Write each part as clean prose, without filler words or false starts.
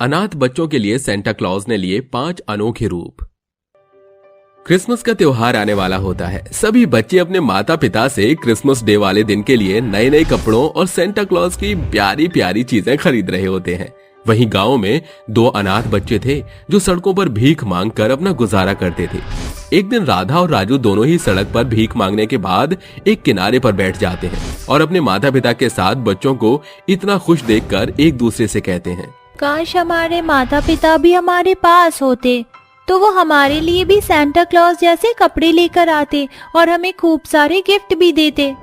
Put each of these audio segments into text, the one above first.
अनाथ बच्चों के लिए सेंटा क्लॉज ने लिए 5 अनोखे रूप। क्रिसमस का त्योहार आने वाला होता है। सभी बच्चे अपने माता पिता से क्रिसमस डे वाले दिन के लिए नए नए कपड़ों और सेंटा क्लॉज की प्यारी प्यारी चीजें खरीद रहे होते हैं। वहीं गांव में 2 अनाथ बच्चे थे जो सड़कों पर भीख मांगकर अपना गुजारा करते थे। एक दिन राधा और राजू दोनों ही सड़क पर भीख मांगने के बाद एक किनारे पर बैठ जाते हैं और अपने माता पिता के साथ बच्चों को इतना खुश देखकर एक दूसरे से कहते हैं, काश हमारे माता पिता भी हमारे पास होते तो वो हमारे लिए भी सेंटा क्लॉज जैसे कपड़े लेकर आते और हमें खूब सारे गिफ्ट भी देते।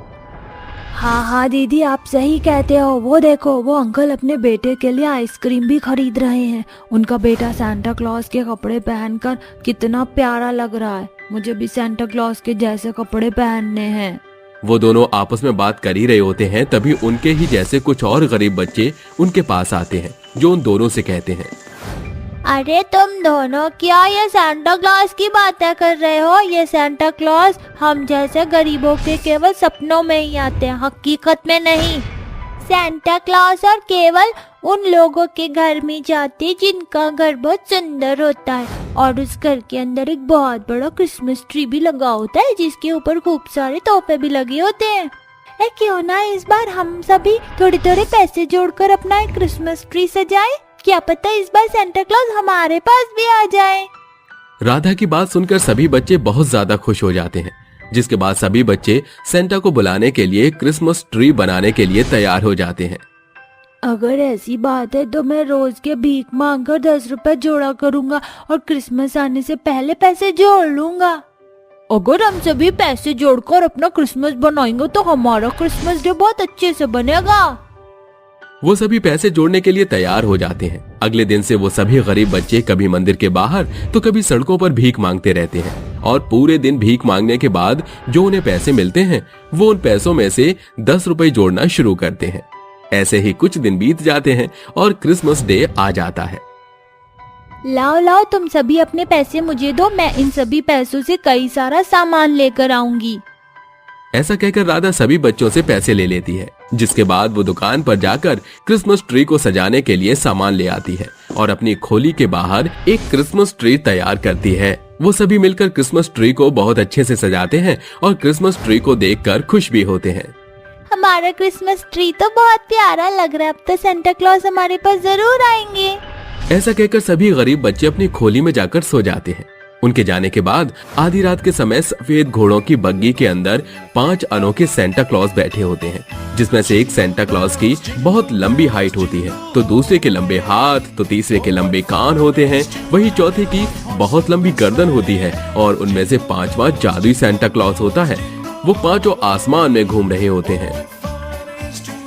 हाँ दीदी, आप सही कहते हो। वो देखो, वो अंकल अपने बेटे के लिए आइसक्रीम भी खरीद रहे हैं। उनका बेटा सेंटा क्लॉज के कपड़े पहनकर कितना प्यारा लग रहा है। मुझे भी सेंटा क्लॉज के जैसे कपड़े पहनने हैं। वो दोनों आपस में बात कर ही रहे होते हैं, तभी उनके ही जैसे कुछ और गरीब बच्चे उनके पास आते हैं जो उन दोनों से कहते हैं, अरे तुम दोनों क्या ये सेंटा क्लॉज की बातें कर रहे हो? ये सेंटा क्लॉज हम जैसे गरीबों के केवल सपनों में ही आते हैं, हकीकत में नहीं। सेंटा क्लॉज और केवल उन लोगों के घर में जाते जिनका घर बहुत सुंदर होता है और उस घर के अंदर एक बहुत बड़ा क्रिसमस ट्री भी लगा होता है जिसके ऊपर खूब सारे तोहफे भी लगे होते हैं। क्यों ना इस बार हम सभी थोड़े थोड़े पैसे जोड़कर अपना एक क्रिसमस ट्री सजाएं? क्या पता इस बार सेंटा क्लॉज हमारे पास भी आ जाए। राधा की बात सुनकर सभी बच्चे बहुत ज्यादा खुश हो जाते हैं, जिसके बाद सभी बच्चे सेंटा को बुलाने के लिए क्रिसमस ट्री बनाने के लिए तैयार हो जाते हैं। अगर ऐसी बात है तो मैं रोज के भीख मांगकर 10 रुपए जोड़ा करूंगा और क्रिसमस आने से पहले पैसे जोड़ लूंगा। अगर हम सभी पैसे जोड़कर अपना क्रिसमस बनाएंगे तो हमारा क्रिसमस डे बहुत अच्छे से बनेगा। वो सभी पैसे जोड़ने के लिए तैयार हो जाते हैं। अगले दिन से वो सभी गरीब बच्चे कभी मंदिर के बाहर तो कभी सड़कों पर भीख मांगते रहते हैं और पूरे दिन भीख मांगने के बाद जो उन्हें पैसे मिलते हैं वो उन पैसों में से 10 रुपए जोड़ना शुरू करते हैं। ऐसे ही कुछ दिन बीत जाते हैं और क्रिसमस डे आ जाता है। लाओ तुम सभी अपने पैसे मुझे दो, मैं इन सभी पैसों से कई सारा सामान लेकर आऊंगी। ऐसा कहकर राधा सभी बच्चों से पैसे ले लेती है, जिसके बाद वो दुकान पर जाकर क्रिसमस ट्री को सजाने के लिए सामान ले आती है और अपनी खोली के बाहर एक क्रिसमस ट्री तैयार करती है। वो सभी मिलकर क्रिसमस ट्री को बहुत अच्छे से सजाते हैं और क्रिसमस ट्री को देखकर खुश भी होते हैं। हमारा क्रिसमस ट्री तो बहुत प्यारा लग रहा है, अब तो सेंटा क्लॉज हमारे पास जरूर आएंगे। ऐसा कहकर सभी गरीब बच्चे अपनी खोली में जाकर सो जाते हैं। उनके जाने के बाद आधी रात के समय सफेद घोड़ों की बग्गी के अंदर 5 अनोखे सेंटा क्लॉज बैठे होते हैं, जिसमें से एक सेंटा क्लॉज की बहुत लंबी हाइट होती है, तो दूसरे के लंबे हाथ, तो तीसरे के लंबे कान होते हैं, वही चौथे की बहुत लंबी गर्दन होती है और उनमें से 5वां जादुई सेंटा क्लॉज होता है। वो 5 आसमान में घूम रहे होते हैं।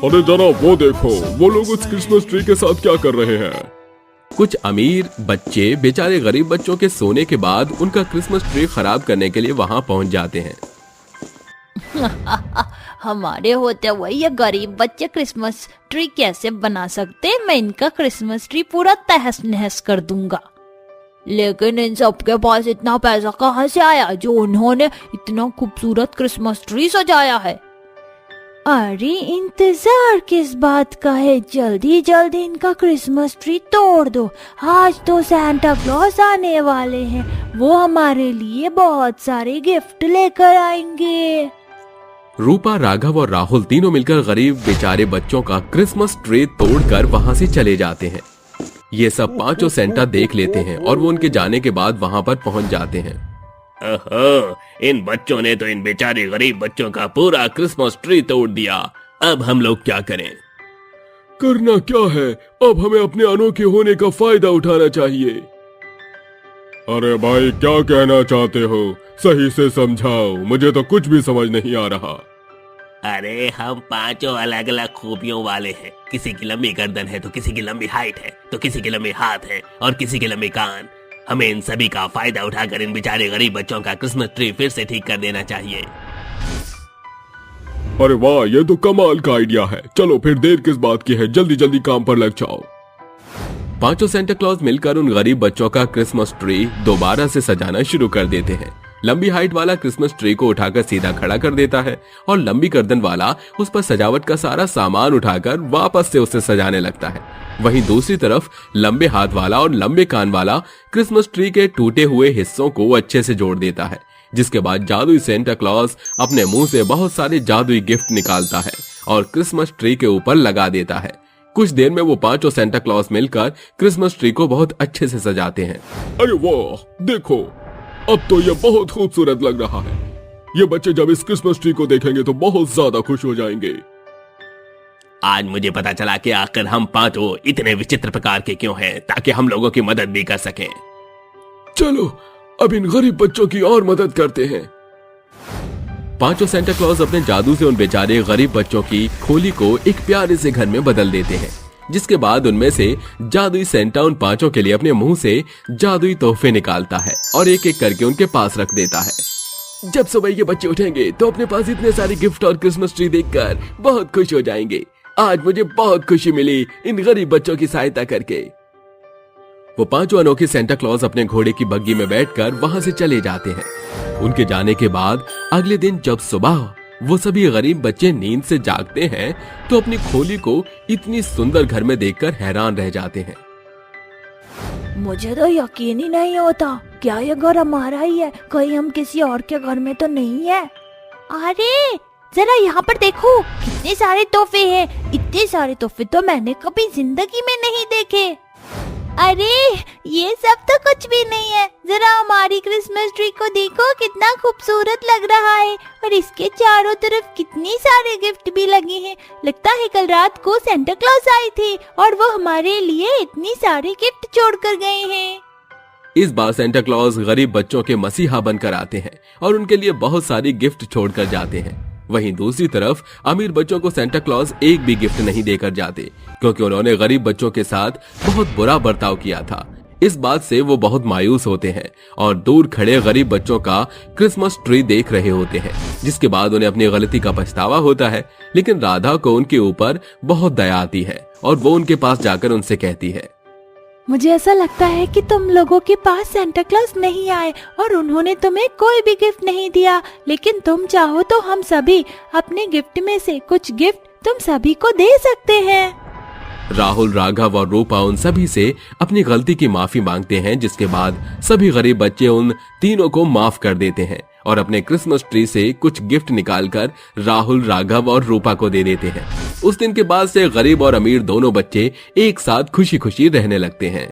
अरे जरा वो देखो, वो लोग उस क्रिसमस ट्री के साथ क्या कर रहे हैं? कुछ अमीर बच्चे बेचारे गरीब बच्चों के सोने के बाद उनका क्रिसमस ट्री खराब करने के लिए वहां पहुंच जाते हैं। हमारे होते हुए ये गरीब बच्चे क्रिसमस ट्री कैसे बना सकते? मैं इनका क्रिसमस ट्री पूरा तहस नहस कर दूंगा। लेकिन इन सबके पास इतना पैसा कहाँ से आया जो उन्होंने इतना खूबसूरत क्रिसमस ट्री सजाया है? अरे इंतजार किस बात का है, जल्दी जल्दी इनका क्रिसमस ट्री तोड़ दो। आज तो सेंटा क्लॉज आने वाले हैं, वो हमारे लिए बहुत सारे गिफ्ट लेकर आएंगे। रूपा, राघव और राहुल तीनों मिलकर गरीब बेचारे बच्चों का क्रिसमस ट्री तोड़कर वहां से चले जाते हैं। ये सब 5 सेंटा देख लेते हैं और वो उनके जाने के बाद वहां पर पहुंच जाते हैं। ओहो, इन बच्चों ने तो इन बेचारे गरीब बच्चों का पूरा क्रिसमस ट्री तोड़ दिया। अब हम लोग क्या करें? करना क्या है, अब हमें अपने अनोखे होने का फायदा उठाना चाहिए। अरे भाई, क्या कहना चाहते हो? सही से समझाओ, मुझे तो कुछ भी समझ नहीं आ रहा। अरे हम 5 अलग अलग खूबियों वाले हैं। किसी की लंबी गर्दन है तो किसी की लंबी हाइट है, तो किसी के लंबे हाथ है और किसी के लंबे कान। हमें इन सभी का फायदा उठाकर इन बेचारे गरीब बच्चों का क्रिसमस ट्री फिर से ठीक कर देना चाहिए। अरे वाह, ये तो कमाल का आइडिया है। चलो फिर देर किस बात की है, जल्दी जल्दी काम पर लग जाओ। 5 सेंटा क्लॉज मिलकर उन गरीब बच्चों का क्रिसमस ट्री दोबारा से सजाना शुरू कर देते हैं लंबी हाइट वाला क्रिसमस ट्री को उठाकर सीधा खड़ा कर देता है और लंबी गर्दन वाला उस पर सजावट का सारा सामान उठाकर वापस से उसे सजाने लगता है। वहीं दूसरी तरफ लंबे हाथ वाला और लंबे कान वाला क्रिसमस ट्री के टूटे हुए हिस्सों को अच्छे से जोड़ देता है, जिसके बाद जादुई सेंटा क्लॉज अपने मुंह से बहुत सारे जादुई गिफ्ट निकालता है और क्रिसमस ट्री के ऊपर लगा देता है। कुछ देर में वो पांचों सेंटा क्लॉज मिलकर क्रिसमस ट्री को बहुत अच्छे से सजाते हैं। अरे वाह, देखो अब तो ये बहुत खूबसूरत लग रहा है। ये बच्चे जब इस क्रिसमस ट्री को देखेंगे तो बहुत ज्यादा खुश हो जाएंगे। आज मुझे पता चला कि आखिर हम पांचों इतने विचित्र प्रकार के क्यों हैं, ताकि हम लोगों की मदद भी कर सकें। चलो अब इन गरीब बच्चों की और मदद करते हैं। पांचों सेंटा क्लॉज अपने जादू से उन बेचारे गरीब बच्चों की खोली को एक प्यारे से घर में बदल देते हैं, जिसके बाद उनमें से जादुई सेंटा उन पांचों के लिए अपने मुंह से जादुई तोहफे निकालता है और एक एक करके उनके पास रख देता है। जब सुबह ये बच्चे उठेंगे तो अपने पास इतने सारे गिफ्ट और क्रिसमस ट्री देखकर बहुत खुश हो जाएंगे। आज मुझे बहुत खुशी मिली इन गरीब बच्चों की सहायता करके। वो पांचों अनोखे सेंटा क्लॉज अपने घोड़े की बग्गी में बैठकर वहां से चले जाते हैं। उनके जाने के बाद अगले दिन जब सुबह वो सभी गरीब बच्चे नींद से जागते हैं तो अपनी खोली को इतनी सुंदर घर में देखकर हैरान रह जाते हैं। मुझे तो यकीन ही नहीं होता, क्या ये घर हमारा ही है? कहीं हम किसी और के घर में तो नहीं है? अरे जरा यहाँ पर देखो, कितने सारे तोहफे हैं। इतने सारे तोहफे तो मैंने कभी जिंदगी में नहीं देखे। अरे ये सब तो कुछ भी नहीं है, जरा हमारी क्रिसमस ट्री को देखो, कितना खूबसूरत लग रहा है और इसके चारों तरफ कितनी सारे गिफ्ट भी लगे हैं। लगता है कल रात को सेंटा क्लॉज आए थे और वो हमारे लिए इतनी सारे गिफ्ट छोड़ कर गए हैं। इस बार सेंटा क्लॉज गरीब बच्चों के मसीहा बनकर आते हैं और उनके लिए बहुत सारी गिफ्ट छोड़कर जाते हैं। वहीं दूसरी तरफ अमीर बच्चों को सेंटा क्लॉज एक भी गिफ्ट नहीं देकर जाते, क्योंकि उन्होंने गरीब बच्चों के साथ बहुत बुरा बर्ताव किया था। इस बात से वो बहुत मायूस होते हैं और दूर खड़े गरीब बच्चों का क्रिसमस ट्री देख रहे होते हैं, जिसके बाद उन्हें अपनी गलती का पछतावा होता है। लेकिन राधा को उनके ऊपर बहुत दया आती है और वो उनके पास जाकर उनसे कहती है, मुझे ऐसा लगता है कि तुम लोगों के पास सेंटा क्लॉज नहीं आए और उन्होंने तुम्हें कोई भी गिफ्ट नहीं दिया, लेकिन तुम चाहो तो हम सभी अपने गिफ्ट में से कुछ गिफ्ट तुम सभी को दे सकते हैं। राहुल, राघव और रूपा उन सभी से अपनी गलती की माफी मांगते हैं, जिसके बाद सभी गरीब बच्चे उन तीनों को माफ कर देते हैं और अपने क्रिसमस ट्री से कुछ गिफ्ट निकालकर राहुल, राघव और रूपा को दे देते हैं। उस दिन के बाद से गरीब और अमीर दोनों बच्चे एक साथ खुशी खुशी रहने लगते हैं।